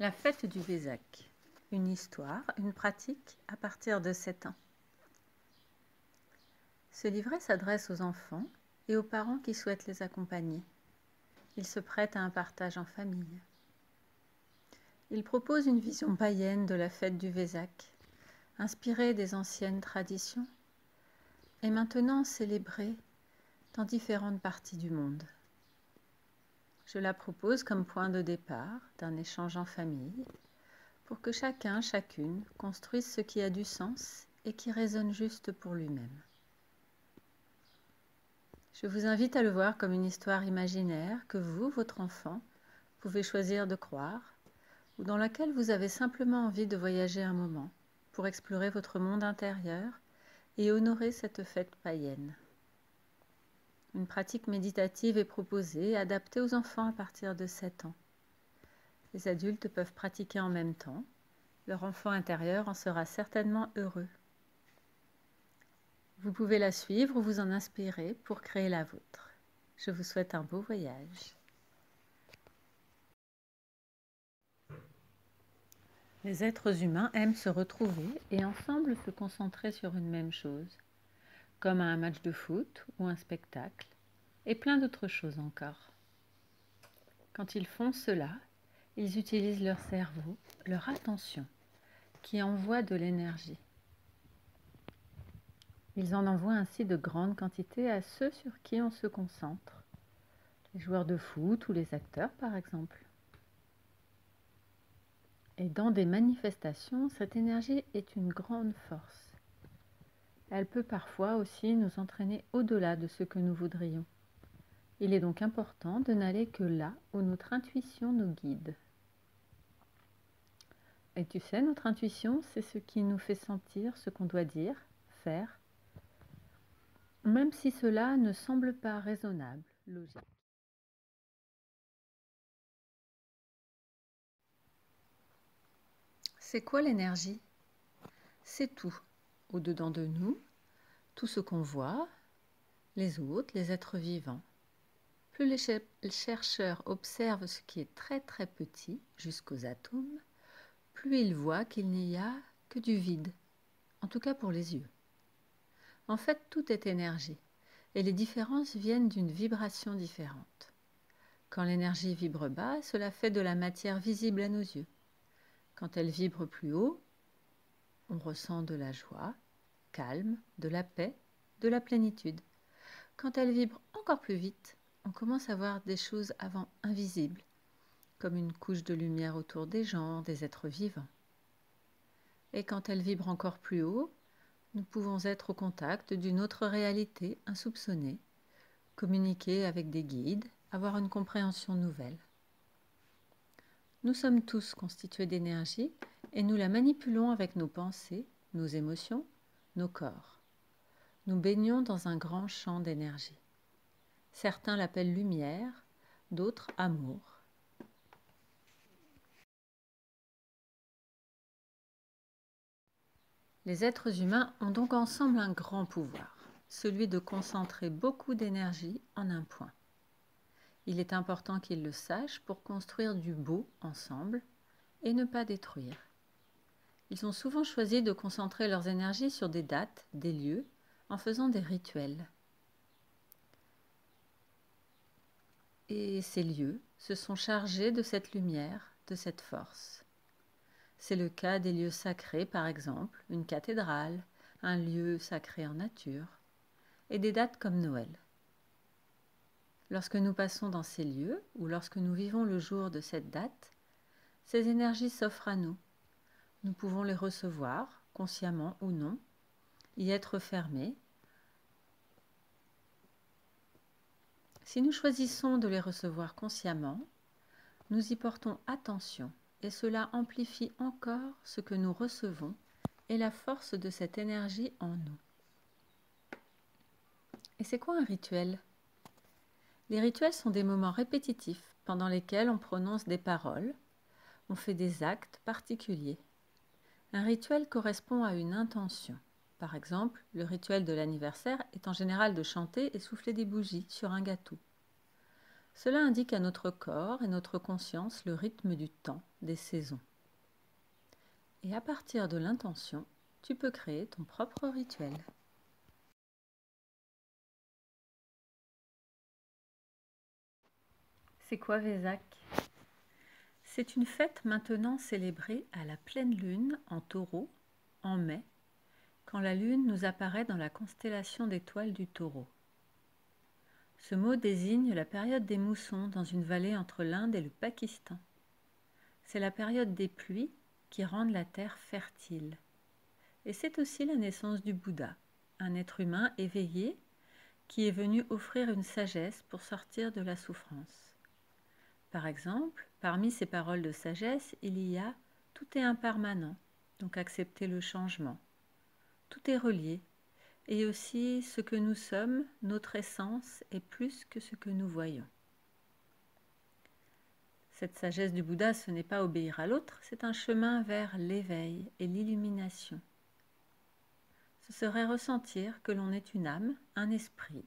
La fête du Vésac. Une histoire, une pratique à partir de 7 ans. Ce livret s'adresse aux enfants et aux parents qui souhaitent les accompagner. Il se prête à un partage en famille. Il propose une vision païenne de la fête du Vésac, inspirée des anciennes traditions et maintenant célébrée dans différentes parties du monde. Je la propose comme point de départ d'un échange en famille pour que chacun, chacune construise ce qui a du sens et qui résonne juste pour lui-même. Je vous invite à le voir comme une histoire imaginaire que vous, votre enfant, pouvez choisir de croire ou dans laquelle vous avez simplement envie de voyager un moment pour explorer votre monde intérieur et honorer cette fête païenne. Une pratique méditative est proposée, adaptée aux enfants à partir de 7 ans. Les adultes peuvent pratiquer en même temps. Leur enfant intérieur en sera certainement heureux. Vous pouvez la suivre ou vous en inspirer pour créer la vôtre. Je vous souhaite un beau voyage. Les êtres humains aiment se retrouver et ensemble se concentrer sur une même chose, comme à un match de foot ou un spectacle, et plein d'autres choses encore. Quand ils font cela, ils utilisent leur cerveau, leur attention, qui envoie de l'énergie. Ils en envoient ainsi de grandes quantités à ceux sur qui on se concentre, les joueurs de foot ou les acteurs par exemple. Et dans des manifestations, cette énergie est une grande force. Elle peut parfois aussi nous entraîner au-delà de ce que nous voudrions. Il est donc important de n'aller que là où notre intuition nous guide. Et tu sais, notre intuition, c'est ce qui nous fait sentir ce qu'on doit dire, faire, même si cela ne semble pas raisonnable, logique. C'est quoi l'énergie? C'est tout, au-dedans de nous, tout ce qu'on voit, les autres, les êtres vivants. Plus les chercheurs observent ce qui est très très petit, jusqu'aux atomes, plus ils voient qu'il n'y a que du vide, en tout cas pour les yeux. En fait, tout est énergie, et les différences viennent d'une vibration différente. Quand l'énergie vibre bas, cela fait de la matière visible à nos yeux. Quand elle vibre plus haut, on ressent de la joie, calme, de la paix, de la plénitude. Quand elle vibre encore plus vite, on commence à voir des choses avant invisibles, comme une couche de lumière autour des gens, des êtres vivants. Et quand elle vibre encore plus haut, nous pouvons être au contact d'une autre réalité insoupçonnée, communiquer avec des guides, avoir une compréhension nouvelle. Nous sommes tous constitués d'énergie et nous la manipulons avec nos pensées, nos émotions, nos corps. Nous baignons dans un grand champ d'énergie. Certains l'appellent lumière, d'autres amour. Les êtres humains ont donc ensemble un grand pouvoir, celui de concentrer beaucoup d'énergie en un point. Il est important qu'ils le sachent pour construire du beau ensemble et ne pas détruire. Ils ont souvent choisi de concentrer leurs énergies sur des dates, des lieux, en faisant des rituels. Et ces lieux se sont chargés de cette lumière, de cette force. C'est le cas des lieux sacrés, par exemple, une cathédrale, un lieu sacré en nature, et des dates comme Noël. Lorsque nous passons dans ces lieux, ou lorsque nous vivons le jour de cette date, ces énergies s'offrent à nous. Nous pouvons les recevoir, consciemment ou non, y être fermés. Si nous choisissons de les recevoir consciemment, nous y portons attention et cela amplifie encore ce que nous recevons et la force de cette énergie en nous. Et c'est quoi un rituel? Les rituels sont des moments répétitifs pendant lesquels on prononce des paroles, on fait des actes particuliers. Un rituel correspond à une intention. Par exemple, le rituel de l'anniversaire est en général de chanter et souffler des bougies sur un gâteau. Cela indique à notre corps et notre conscience le rythme du temps, des saisons. Et à partir de l'intention, tu peux créer ton propre rituel. C'est quoi Vésac? C'est une fête maintenant célébrée à la pleine lune en Taureau, en mai, quand la lune nous apparaît dans la constellation d'étoiles du Taureau. Ce mot désigne la période des moussons dans une vallée entre l'Inde et le Pakistan. C'est la période des pluies qui rendent la terre fertile. Et c'est aussi la naissance du Bouddha, un être humain éveillé qui est venu offrir une sagesse pour sortir de la souffrance. Par exemple, parmi ces paroles de sagesse, il y a « tout est impermanent », donc accepter le changement. Tout est relié, et aussi ce que nous sommes, notre essence, est plus que ce que nous voyons. Cette sagesse du Bouddha, ce n'est pas obéir à l'autre, c'est un chemin vers l'éveil et l'illumination. Ce serait ressentir que l'on est une âme, un esprit,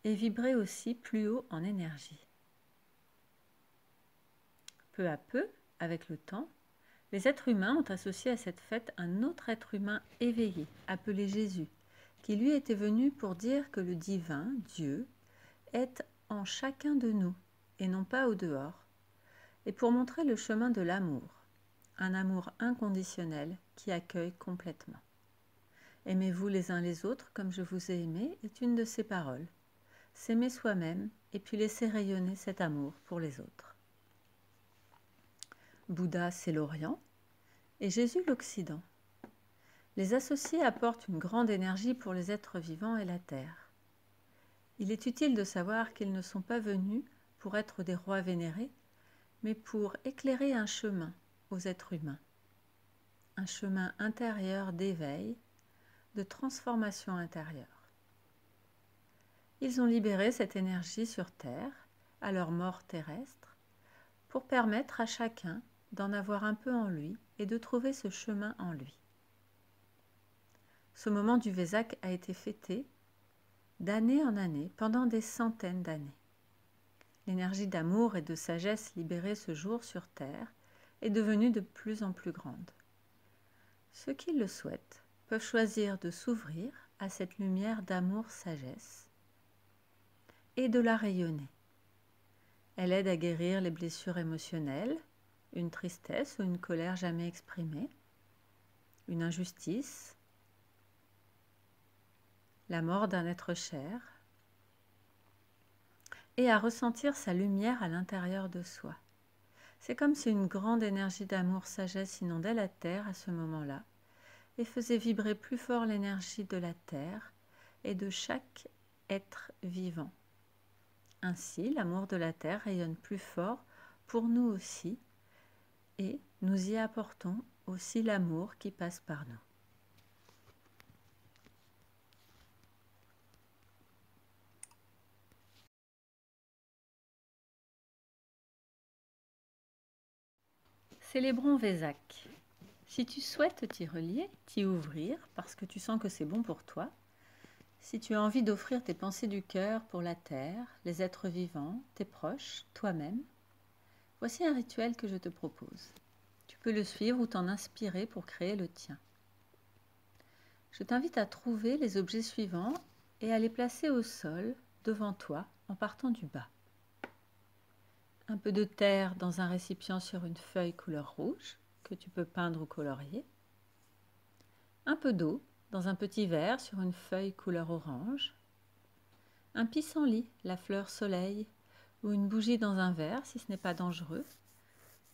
et vibrer aussi plus haut en énergie. Peu à peu, avec le temps, les êtres humains ont associé à cette fête un autre être humain éveillé, appelé Jésus, qui lui était venu pour dire que le divin, Dieu, est en chacun de nous et non pas au dehors, et pour montrer le chemin de l'amour, un amour inconditionnel qui accueille complètement. Aimez-vous les uns les autres comme je vous ai aimé est une de ces paroles. S'aimer soi-même et puis laisser rayonner cet amour pour les autres. Bouddha, c'est l'Orient et Jésus, l'Occident. Les associés apportent une grande énergie pour les êtres vivants et la terre. Il est utile de savoir qu'ils ne sont pas venus pour être des rois vénérés, mais pour éclairer un chemin aux êtres humains. Un chemin intérieur d'éveil, de transformation intérieure. Ils ont libéré cette énergie sur Terre, à leur mort terrestre, pour permettre à chacun d'en avoir un peu en lui et de trouver ce chemin en lui. Ce moment du Vésac a été fêté d'année en année pendant des centaines d'années. L'énergie d'amour et de sagesse libérée ce jour sur Terre est devenue de plus en plus grande. Ceux qui le souhaitent peuvent choisir de s'ouvrir à cette lumière d'amour-sagesse et de la rayonner. Elle aide à guérir les blessures émotionnelles, une tristesse ou une colère jamais exprimée, une injustice, la mort d'un être cher, et à ressentir sa lumière à l'intérieur de soi. C'est comme si une grande énergie d'amour-sagesse inondait la Terre à ce moment-là et faisait vibrer plus fort l'énergie de la Terre et de chaque être vivant. Ainsi, l'amour de la Terre rayonne plus fort pour nous aussi, et nous y apportons aussi l'amour qui passe par nous. Célébrons Vésac. Si tu souhaites t'y relier, t'y ouvrir, parce que tu sens que c'est bon pour toi, si tu as envie d'offrir tes pensées du cœur pour la terre, les êtres vivants, tes proches, toi-même, voici un rituel que je te propose. Tu peux le suivre ou t'en inspirer pour créer le tien. Je t'invite à trouver les objets suivants et à les placer au sol, devant toi, en partant du bas. Un peu de terre dans un récipient sur une feuille couleur rouge, que tu peux peindre ou colorier. Un peu d'eau dans un petit verre sur une feuille couleur orange. Un pissenlit, la fleur soleil, ou une bougie dans un verre, si ce n'est pas dangereux,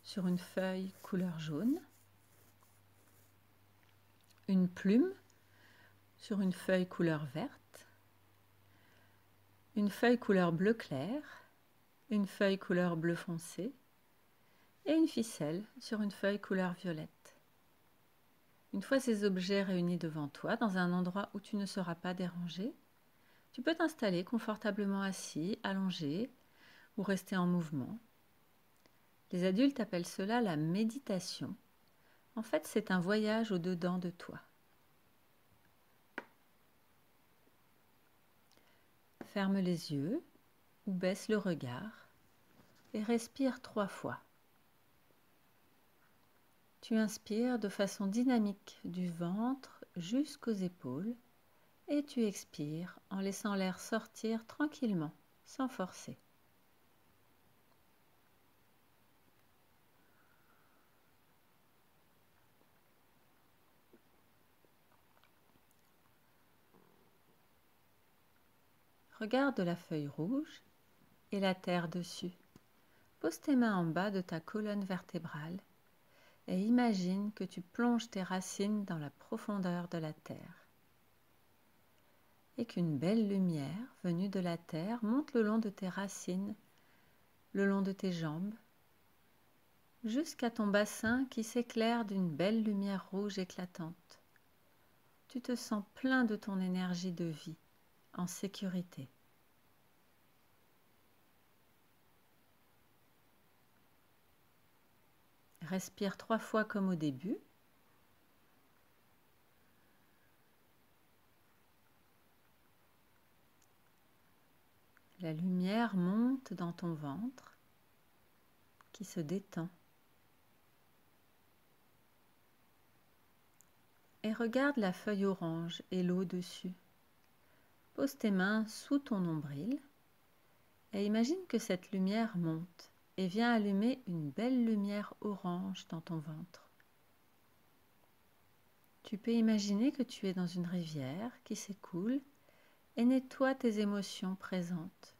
sur une feuille couleur jaune. Une plume sur une feuille couleur verte. Une feuille couleur bleu clair. Une feuille couleur bleu foncé. Et une ficelle sur une feuille couleur violette. Une fois ces objets réunis devant toi, dans un endroit où tu ne seras pas dérangé, tu peux t'installer confortablement assis, allongé ou rester en mouvement. Les adultes appellent cela la méditation. En fait, c'est un voyage au-dedans de toi. Ferme les yeux ou baisse le regard et respire 3 fois. Tu inspires de façon dynamique du ventre jusqu'aux épaules et tu expires en laissant l'air sortir tranquillement, sans forcer. Regarde la feuille rouge et la terre dessus. Pose tes mains en bas de ta colonne vertébrale et imagine que tu plonges tes racines dans la profondeur de la terre et qu'une belle lumière venue de la terre monte le long de tes racines, le long de tes jambes, jusqu'à ton bassin qui s'éclaire d'une belle lumière rouge éclatante. Tu te sens plein de ton énergie de vie, en sécurité. Respire 3 fois comme au début. La lumière monte dans ton ventre qui se détend. Et regarde la feuille orange et l'eau dessus. Pose tes mains sous ton nombril et imagine que cette lumière monte et vient allumer une belle lumière orange dans ton ventre. Tu peux imaginer que tu es dans une rivière qui s'écoule et nettoie tes émotions présentes.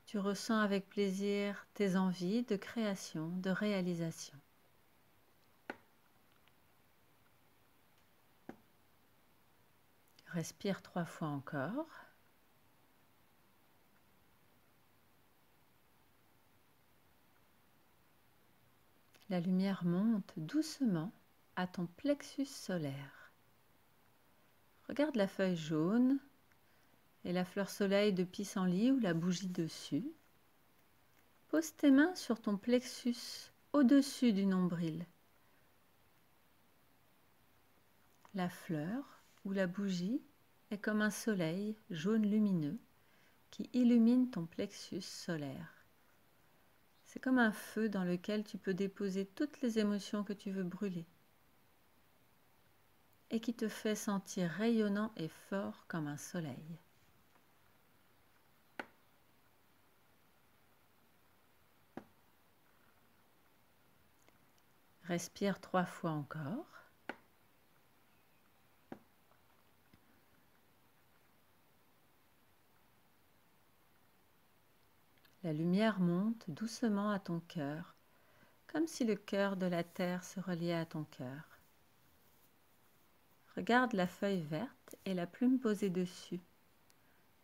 Tu ressens avec plaisir tes envies de création, de réalisation. Respire 3 fois encore. La lumière monte doucement à ton plexus solaire. Regarde la feuille jaune et la fleur soleil de pissenlit ou la bougie dessus. Pose tes mains sur ton plexus au-dessus du nombril. La fleur ou la bougie est comme un soleil jaune lumineux qui illumine ton plexus solaire. C'est comme un feu dans lequel tu peux déposer toutes les émotions que tu veux brûler et qui te fait sentir rayonnant et fort comme un soleil. Respire 3 fois encore. La lumière monte doucement à ton cœur, comme si le cœur de la terre se reliait à ton cœur. Regarde la feuille verte et la plume posée dessus.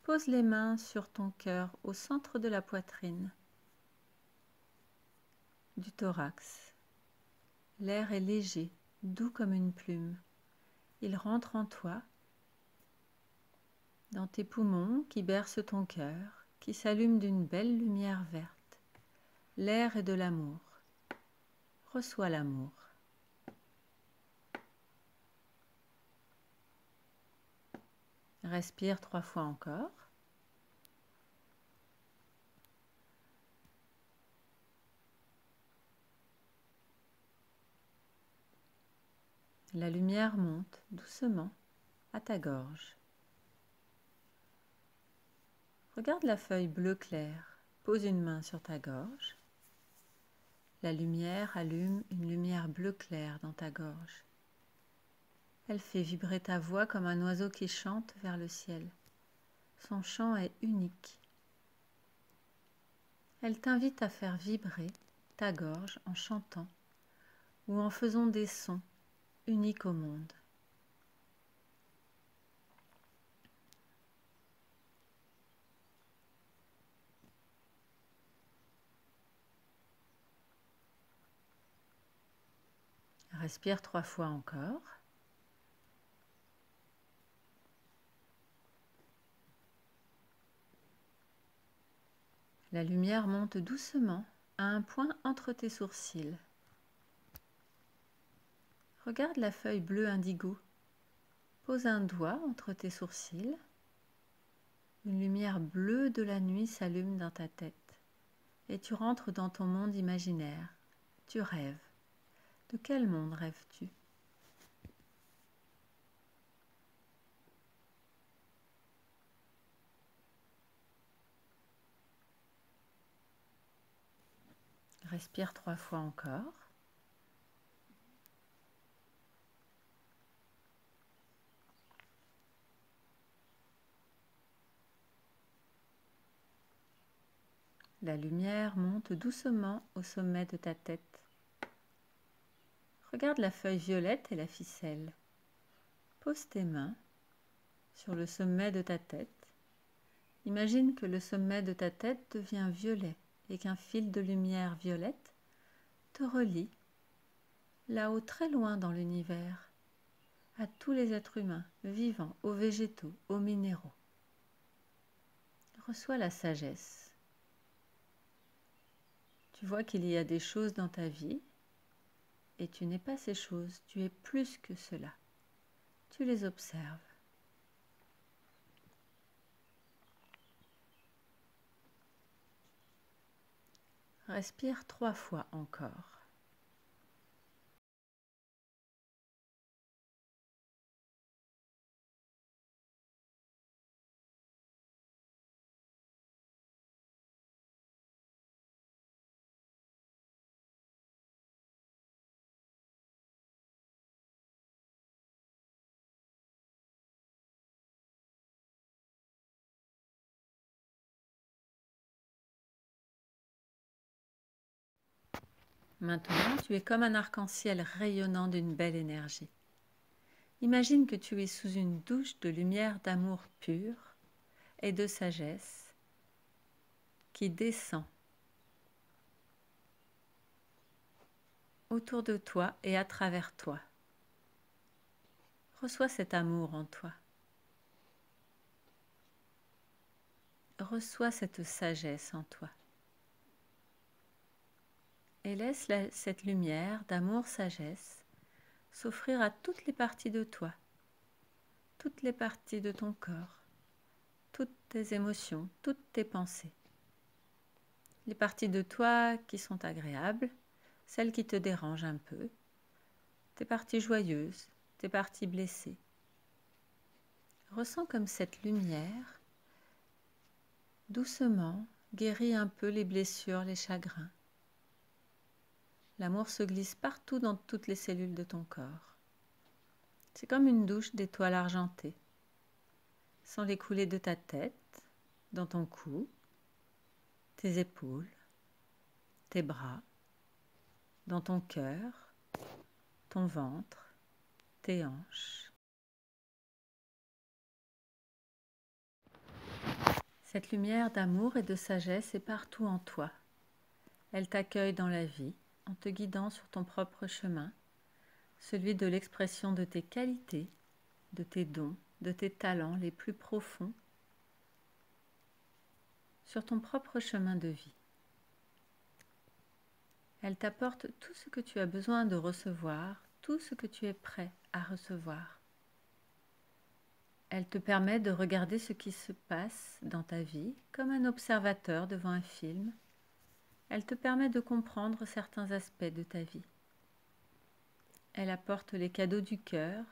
Pose les mains sur ton cœur au centre de la poitrine, du thorax. L'air est léger, doux comme une plume. Il rentre en toi, dans tes poumons qui bercent ton cœur, qui s'allument d'une belle lumière verte. L'air est de l'amour. Reçois l'amour. Respire 3 fois encore. La lumière monte doucement à ta gorge. Regarde la feuille bleu clair. Pose une main sur ta gorge. La lumière allume une lumière bleu clair dans ta gorge. Elle fait vibrer ta voix comme un oiseau qui chante vers le ciel. Son chant est unique. Elle t'invite à faire vibrer ta gorge en chantant ou en faisant des sons uniques au monde. Respire 3 fois encore. La lumière monte doucement à un point entre tes sourcils. Regarde la feuille bleue indigo. Pose un doigt entre tes sourcils. Une lumière bleue de la nuit s'allume dans ta tête et tu rentres dans ton monde imaginaire. Tu rêves. De quel monde rêves-tu ? Respire 3 fois encore. La lumière monte doucement au sommet de ta tête. Regarde la feuille violette et la ficelle. Pose tes mains sur le sommet de ta tête. Imagine que le sommet de ta tête devient violet et qu'un fil de lumière violette te relie là-haut très loin dans l'univers, à tous les êtres humains, vivants, aux végétaux, aux minéraux. Reçois la sagesse. Tu vois qu'il y a des choses dans ta vie et tu n'es pas ces choses, tu es plus que cela. Tu les observes. Respire 3 fois encore. Maintenant, tu es comme un arc-en-ciel rayonnant d'une belle énergie. Imagine que tu es sous une douche de lumière d'amour pur et de sagesse qui descend autour de toi et à travers toi. Reçois cet amour en toi. Reçois cette sagesse en toi. Et laisse cette lumière d'amour-sagesse s'offrir à toutes les parties de toi, toutes les parties de ton corps, toutes tes émotions, toutes tes pensées. Les parties de toi qui sont agréables, celles qui te dérangent un peu, tes parties joyeuses, tes parties blessées. Ressens comme cette lumière, doucement, guérit un peu les blessures, les chagrins. L'amour se glisse partout dans toutes les cellules de ton corps. C'est comme une douche d'étoiles argentées. Sans les couler de ta tête, dans ton cou, tes épaules, tes bras, dans ton cœur, ton ventre, tes hanches. Cette lumière d'amour et de sagesse est partout en toi. Elle t'accueille dans la vie en te guidant sur ton propre chemin, celui de l'expression de tes qualités, de tes dons, de tes talents les plus profonds, sur ton propre chemin de vie. Elle t'apporte tout ce que tu as besoin de recevoir, tout ce que tu es prêt à recevoir. Elle te permet de regarder ce qui se passe dans ta vie comme un observateur devant un film. Elle te permet de comprendre certains aspects de ta vie. Elle apporte les cadeaux du cœur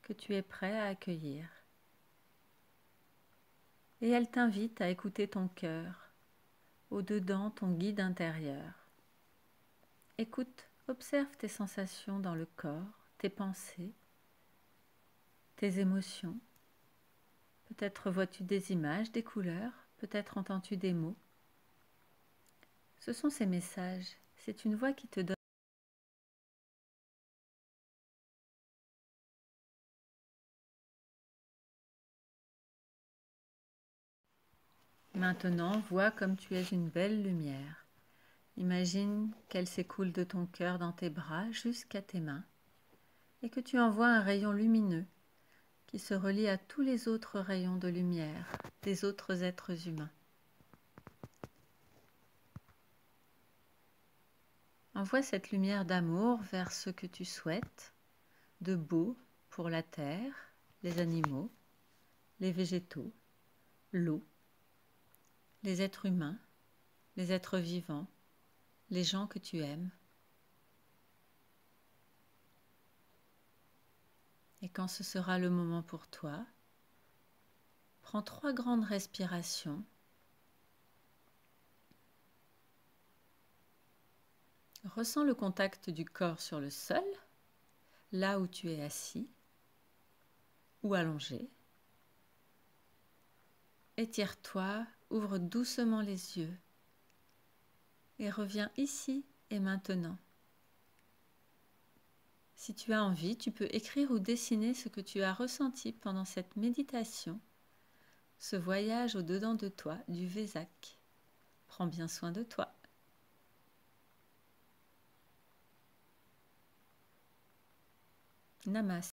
que tu es prêt à accueillir. Et elle t'invite à écouter ton cœur, au-dedans ton guide intérieur. Écoute, observe tes sensations dans le corps, tes pensées, tes émotions. Peut-être vois-tu des images, des couleurs, peut-être entends-tu des mots. Ce sont ces messages, c'est une voix qui te donne. Maintenant, vois comme tu es une belle lumière. Imagine qu'elle s'écoule de ton cœur dans tes bras jusqu'à tes mains et que tu envoies un rayon lumineux qui se relie à tous les autres rayons de lumière des autres êtres humains. Envoie cette lumière d'amour vers ce que tu souhaites, de beau pour la terre, les animaux, les végétaux, l'eau, les êtres humains, les êtres vivants, les gens que tu aimes. Et quand ce sera le moment pour toi, prends 3 grandes respirations. Ressens le contact du corps sur le sol, là où tu es assis ou allongé. Étire-toi, ouvre doucement les yeux et reviens ici et maintenant. Si tu as envie, tu peux écrire ou dessiner ce que tu as ressenti pendant cette méditation, ce voyage au-dedans de toi du Vésac. Prends bien soin de toi. Namaste.